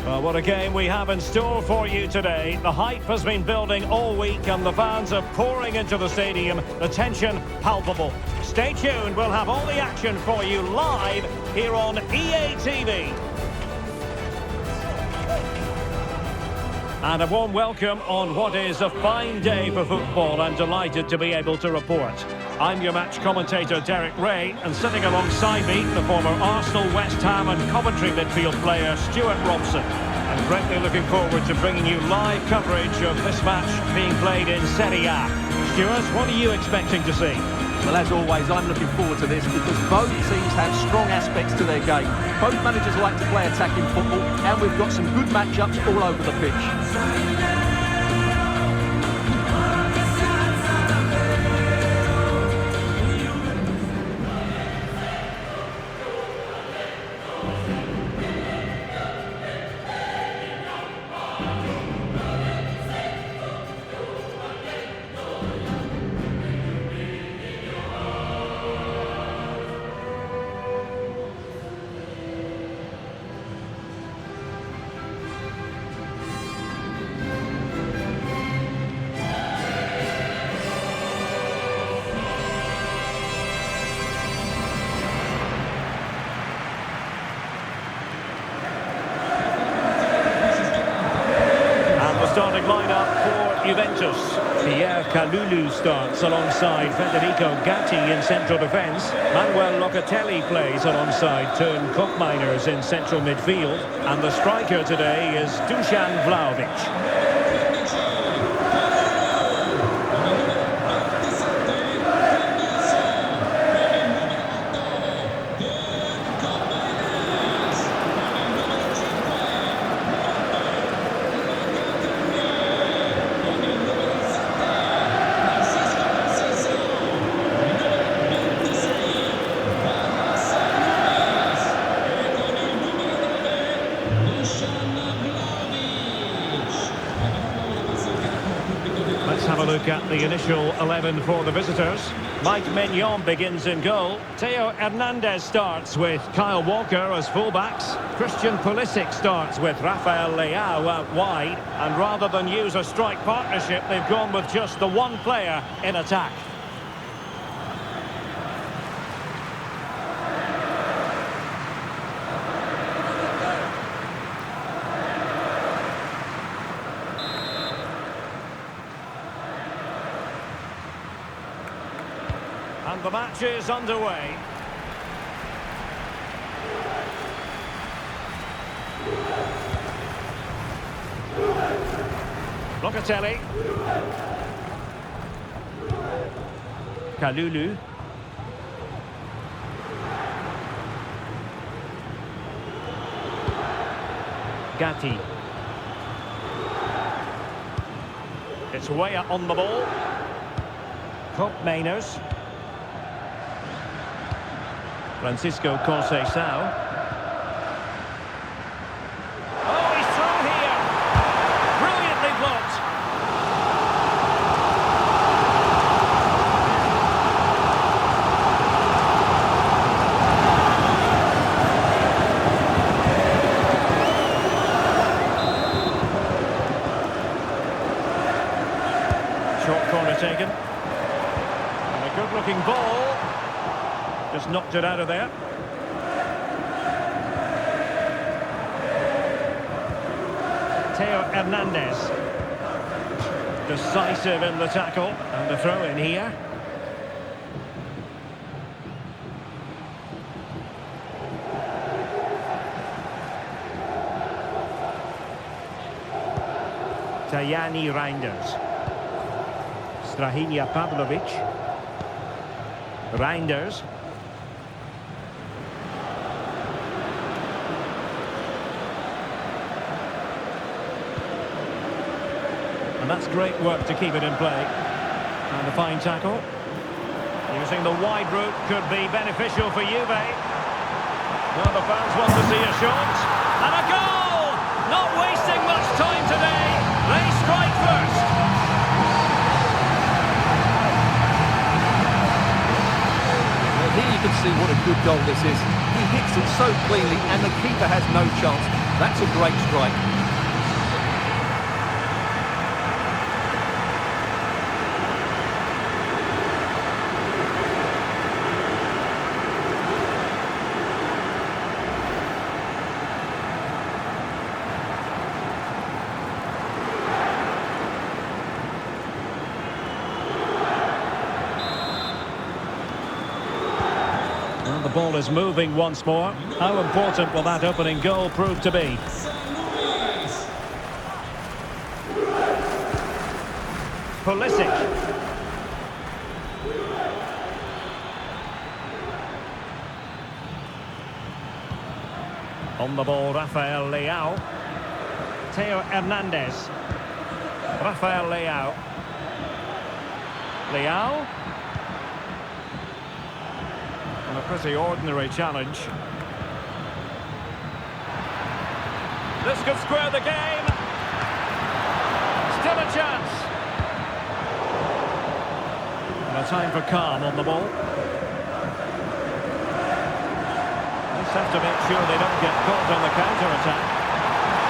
Well, what a game we have in store for you today. The hype has been building all week and the fans are pouring into the stadium. The tension palpable. Stay tuned, we'll have all the action for you live here on EA TV. And a warm welcome on what is a fine day for football. I'm delighted to be able to report. I'm your match commentator Derek Ray, and sitting alongside me, the former Arsenal, West Ham and Coventry midfield player Stuart Robson. I'm greatly looking forward to bringing you live coverage of this match being played in Serie A. Stuart, what are you expecting to see? Well, as always, I'm looking forward to this because both teams have strong aspects to their game. Both managers like to play attacking football, and we've got some good matchups all over the pitch. Starting lineup for Juventus. Pierre Kalulu starts alongside Federico Gatti in central defence. Manuel Locatelli plays alongside Teun Koopmeiners in central midfield. And the striker today is Dusan Vlahovic. Let's have a look at the initial 11 for the visitors. Mike Maignan begins in goal. Theo Hernandez starts with Kyle Walker as fullbacks. Christian Pulisic starts with Rafael Leao out wide. And rather than use a strike partnership, they've gone with just the one player in attack. And the match is underway. Locatelli. Kalulu. Gatti. It's Weah on the ball. Koopmeiners. Francisco Conceição. Oh, he's through here! Brilliantly blocked! Short corner taken. And a good-looking ball. Just knocked it out of there. Theo Hernandez. Decisive in the tackle. And the throw in here. Tajani Reinders. Strahinja Pavlovic. Reinders. And that's great work to keep it in play. And a fine tackle. Using the wide route could be beneficial for Juve. Now the fans want to see a shot. And a goal! Not wasting much time today. They strike first. Well, here you can see what a good goal this is. He hits it so cleanly and the keeper has no chance. That's a great strike. The ball is moving once more. How important will that opening goal prove to be? Pulisic. On the ball, Rafael Leao. Theo Hernandez. Rafael Leao. Leao. And a pretty ordinary challenge. This could square the game. Still a chance. And a time for calm on the ball. Just have to make sure they don't get caught on the counter-attack.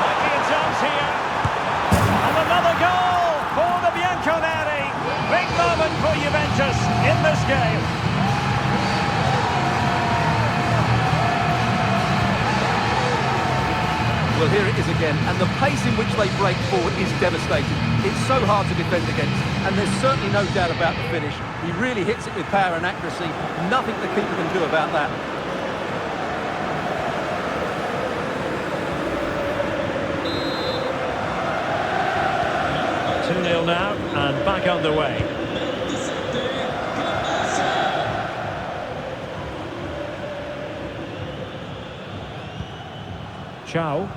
Might be a chance here. And another goal for the Bianconeri. Big moment for Juventus in this game. Well, here it is again, and the pace in which they break forward is devastating. It's so hard to defend against, and there's certainly no doubt about the finish. He really hits it with power and accuracy. Nothing the keeper can do about that. Two 2-0 now, and back underway. Chow.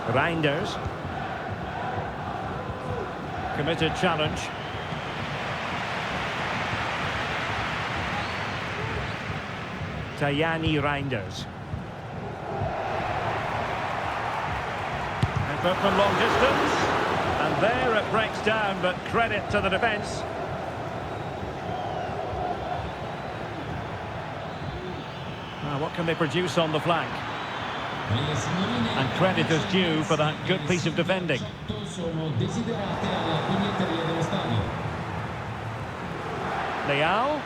Reinders. Committed challenge. Tajani Reinders. Effort from long distance. And there it breaks down, but credit to the defence. Now, what can they produce on the flank? And credit is due for that good piece of defending. Leao.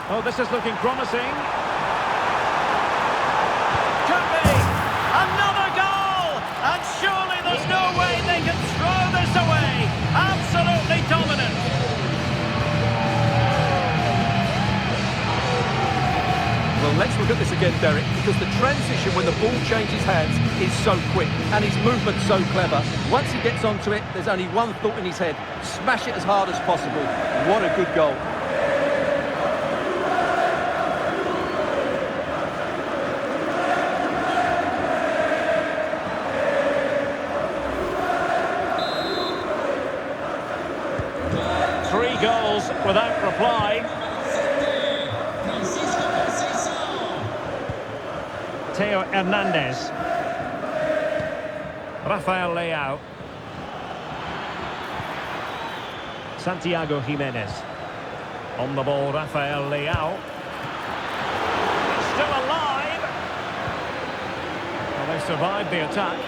Oh, this is looking promising. Could be! Another goal! And surely there's no way they can throw this away! Absolutely dominant! Well, let's look at this again, Derek, because the transition when the ball changes hands is so quick and his movement's so clever. Once he gets onto it, there's only one thought in his head: smash it as hard as possible. What a good goal. Three goals without reply. Theo Hernandez. Rafael Leao. Santiago Jimenez. On the ball, Rafael Leao. Still alive. Well, they survived the attack.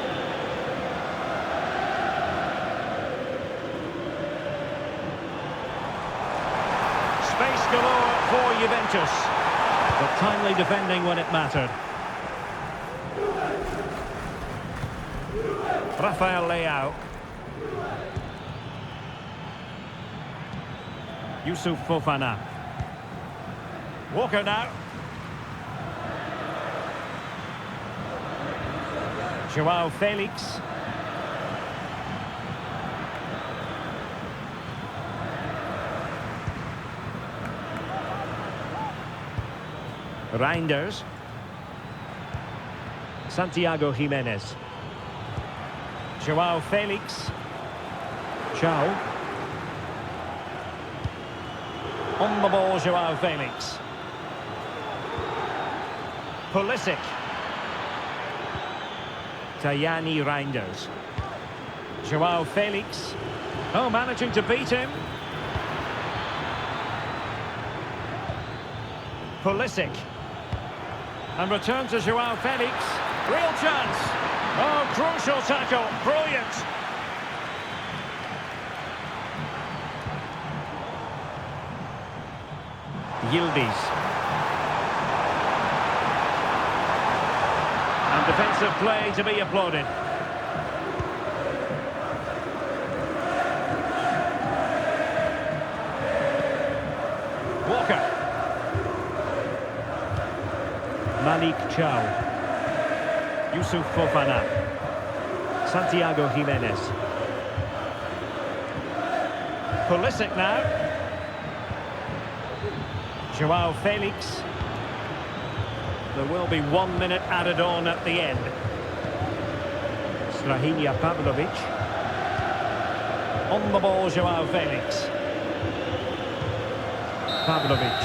Space galore for Juventus, but timely defending when it mattered. Rafael Leao. Yusuf Fofana. Walker now. Joao Felix. Reinders. Santiago Jimenez. Joao Felix. Chow. On the ball, Joao Felix. Pulisic. Tajani Reinders. Joao Felix. Oh, managing to beat him. Pulisic. And return to Joao Felix. Real chance. Oh, crucial tackle. Brilliant. Yildiz. And defensive play to be applauded. Walker. Malik Chow. Yusuf Fofana. Santiago Jimenez. Pulisic now. Joao Felix. There will be 1 minute added on at the end. Strahinja Pavlovic. On the ball, Joao Felix. Pavlovic.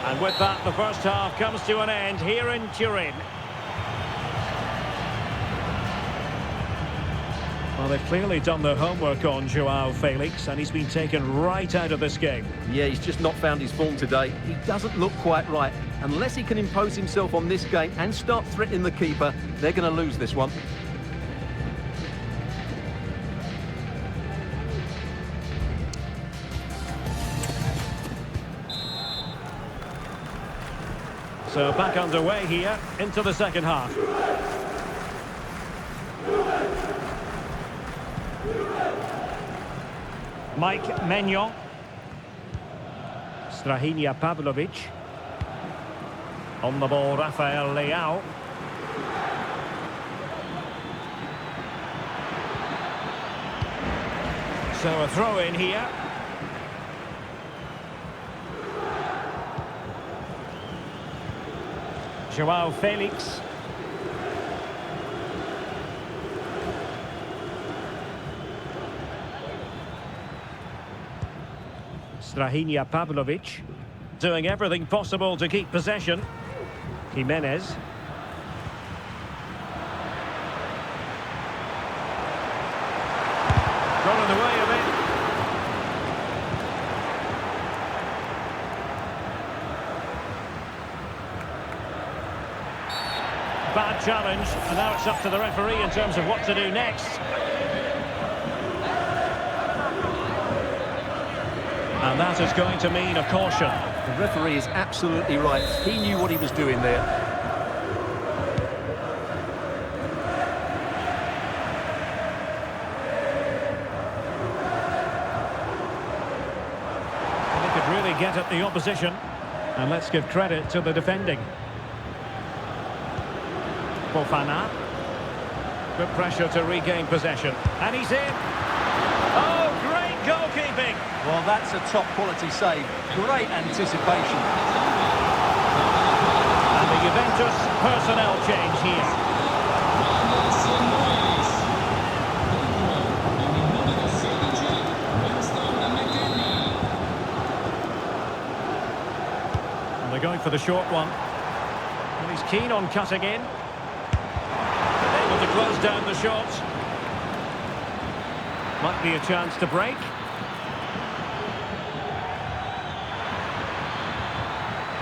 And with that, the first half comes to an end here in Turin. Well, they've clearly done their homework on Joao Felix, and he's been taken right out of this game. Yeah, he's just not found his form today. He doesn't look quite right. Unless he can impose himself on this game and start threatening the keeper, they're going to lose this one. So back underway here into the second half. Mike Maignan. Strahinja Pavlovic. On the ball, Rafael Leao. So a throw in here. Joao Felix. Strahinja Pavlovic. Doing everything possible to keep possession. Jimenez. Got in the way of it. Bad challenge, and now it's up to the referee in terms of what to do next. And that is going to mean a caution. The referee is absolutely right. He knew what he was doing there. They could really get at the opposition. And let's give credit to the defending. Fofana. Good pressure to regain possession. And he's in. Oh, great goalkeeping. Well, that's a top-quality save. Great anticipation. And the Juventus personnel change here. And they're going for the short one. And he's keen on cutting in. Able to close down the shot. Might be a chance to break.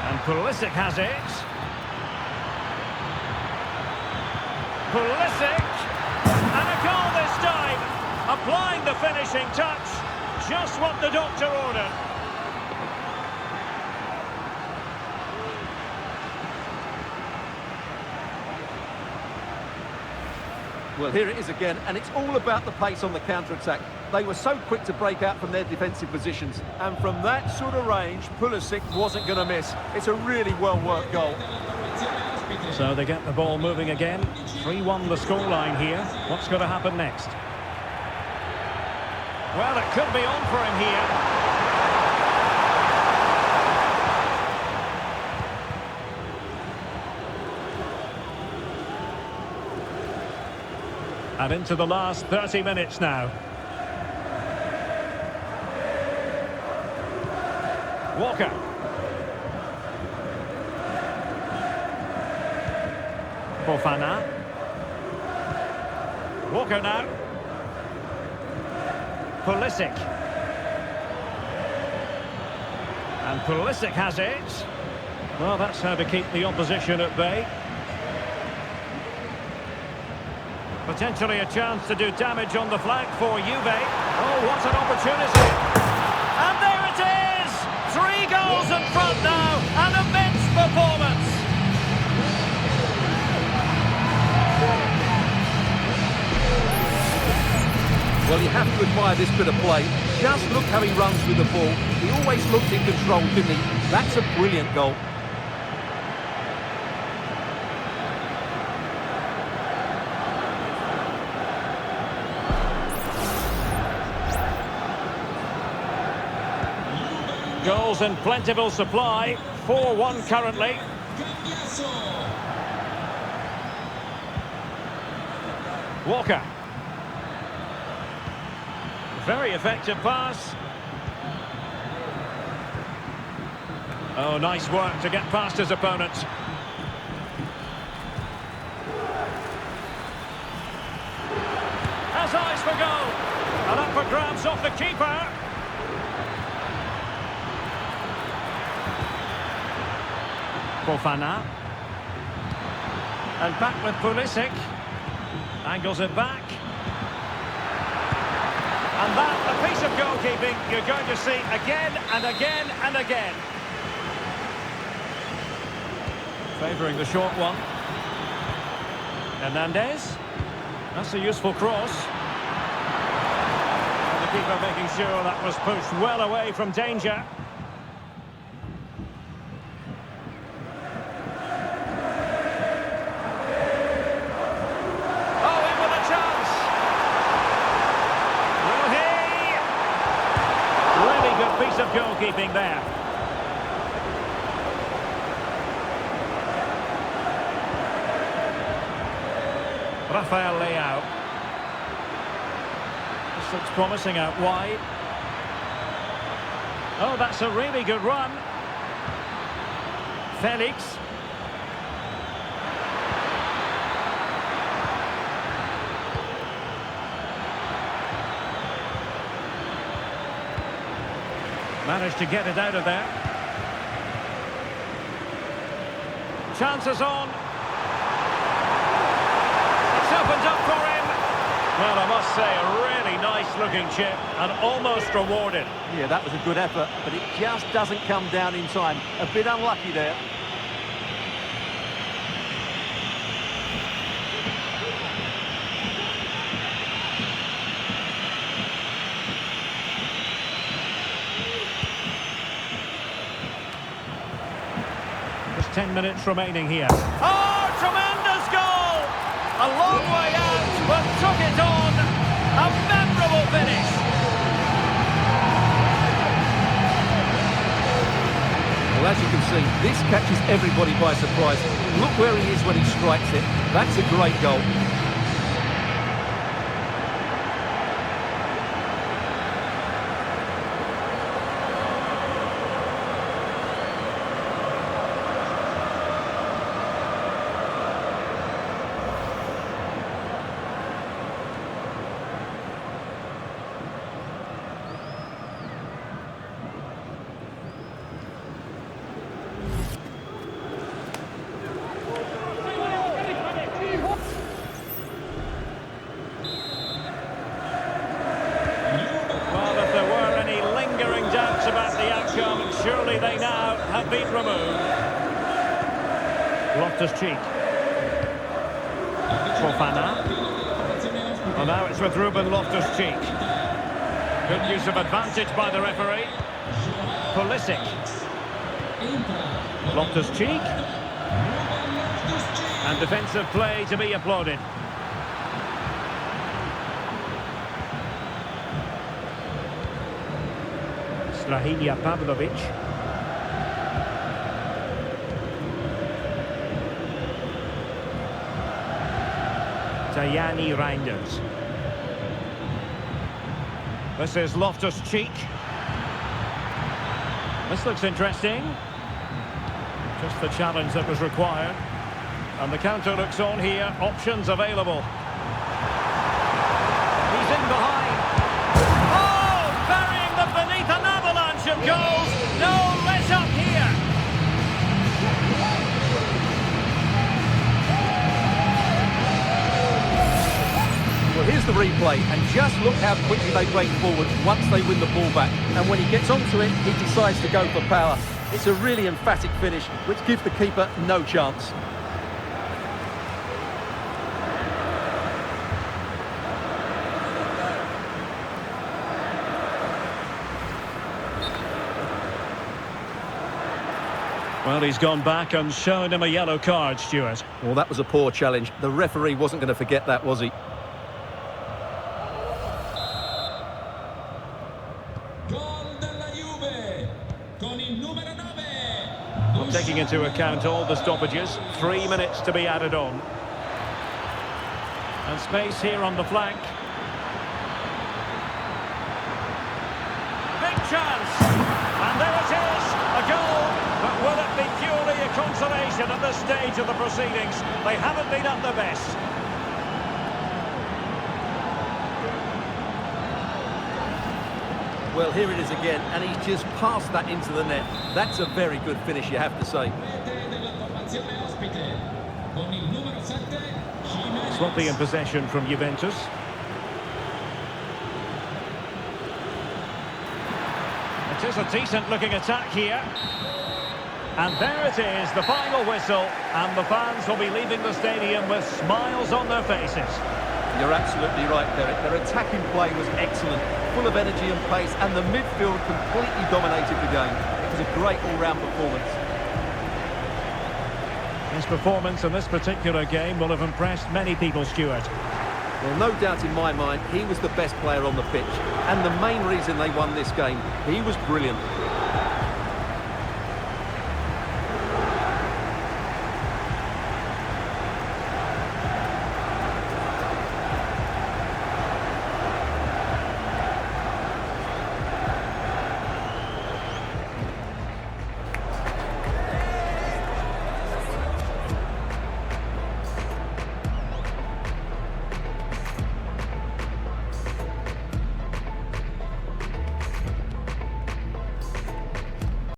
And Pulisic has it. Pulisic! And a goal this time! Applying the finishing touch. Just what the doctor ordered. Well, here it is again, and it's all about the pace on the counter-attack. They were so quick to break out from their defensive positions. And from that sort of range, Pulisic wasn't going to miss. It's a really well-worked goal. So they get the ball moving again. 3-1 the scoreline here. What's going to happen next? Well, it could be on for him here. And into the last 30 minutes now. Walker. Fofana. Walker now. Pulisic. And Pulisic has it. Well, that's how to keep the opposition at bay. Potentially a chance to do damage on the flank for Juve. Oh, what an opportunity. And there it is! 3 goals in front now. An immense performance. Well, you have to admire this bit of play. Just look how he runs with the ball. He always looked in control, didn't he? That's a brilliant goal. Goals in plentiful supply. 4-1 currently. Walker. Very effective pass. Oh, nice work to get past his opponent. Has eyes for goal. And up for grabs off the keeper. Fofana. And back with Pulisic. Angles it back. And that, a piece of goalkeeping you're going to see again and again and again. Favouring the short one. Hernandez. That's a useful cross. And the keeper making sure that was pushed well away from danger. Piece of goalkeeping there. Rafael Leao. This looks promising out wide. Oh, that's a really good run. Felix. Managed to get it out of there. Chances on. It's opened up for him. Well, I must say, a really nice-looking chip and almost rewarded. Yeah, that was a good effort, but it just doesn't come down in time. A bit unlucky there. There's 10 minutes remaining here. Oh, tremendous goal! A long way out, but took it on. A memorable finish. Well, as you can see, this catches everybody by surprise. Look where he is when he strikes it. That's a great goal. About the outcome, surely they now have been removed. Loftus-Cheek. Fofana. Well, now it's with Ruben Loftus-Cheek. Good use of advantage by the referee. Pulisic. Loftus-Cheek. And defensive play to be applauded. Rahinia Pavlovic. Tajani Reinders. This is Loftus-Cheek. This looks interesting. Just the challenge that was required. And the counter looks on here. Options available. He's in behind. Oh! replay, and just look how quickly they break forward once they win the ball back. And when he gets onto it, he decides to go for power. It's a really emphatic finish, which gives the keeper no chance. Well, he's gone back and shown him a yellow card, Stuart. Well, that was a poor challenge. The referee wasn't going to forget that, was he? Well, taking into account all the stoppages, 3 minutes to be added on. And space here on the flank. Big chance! And there it is, a goal! But will it be purely a consolation at this stage of the proceedings? They haven't been at their best. Well, here it is again, and he's just passed that into the net. That's a very good finish, you have to say. Sloppy in possession from Juventus. It is a decent-looking attack here. And there it is, the final whistle, and the fans will be leaving the stadium with smiles on their faces. You're absolutely right, Derek. Their attacking play was excellent, full of energy and pace, and the midfield completely dominated the game. It was a great all-round performance. His performance in this particular game will have impressed many people, Stuart. Well, no doubt in my mind, he was the best player on the pitch, and the main reason they won this game, he was brilliant.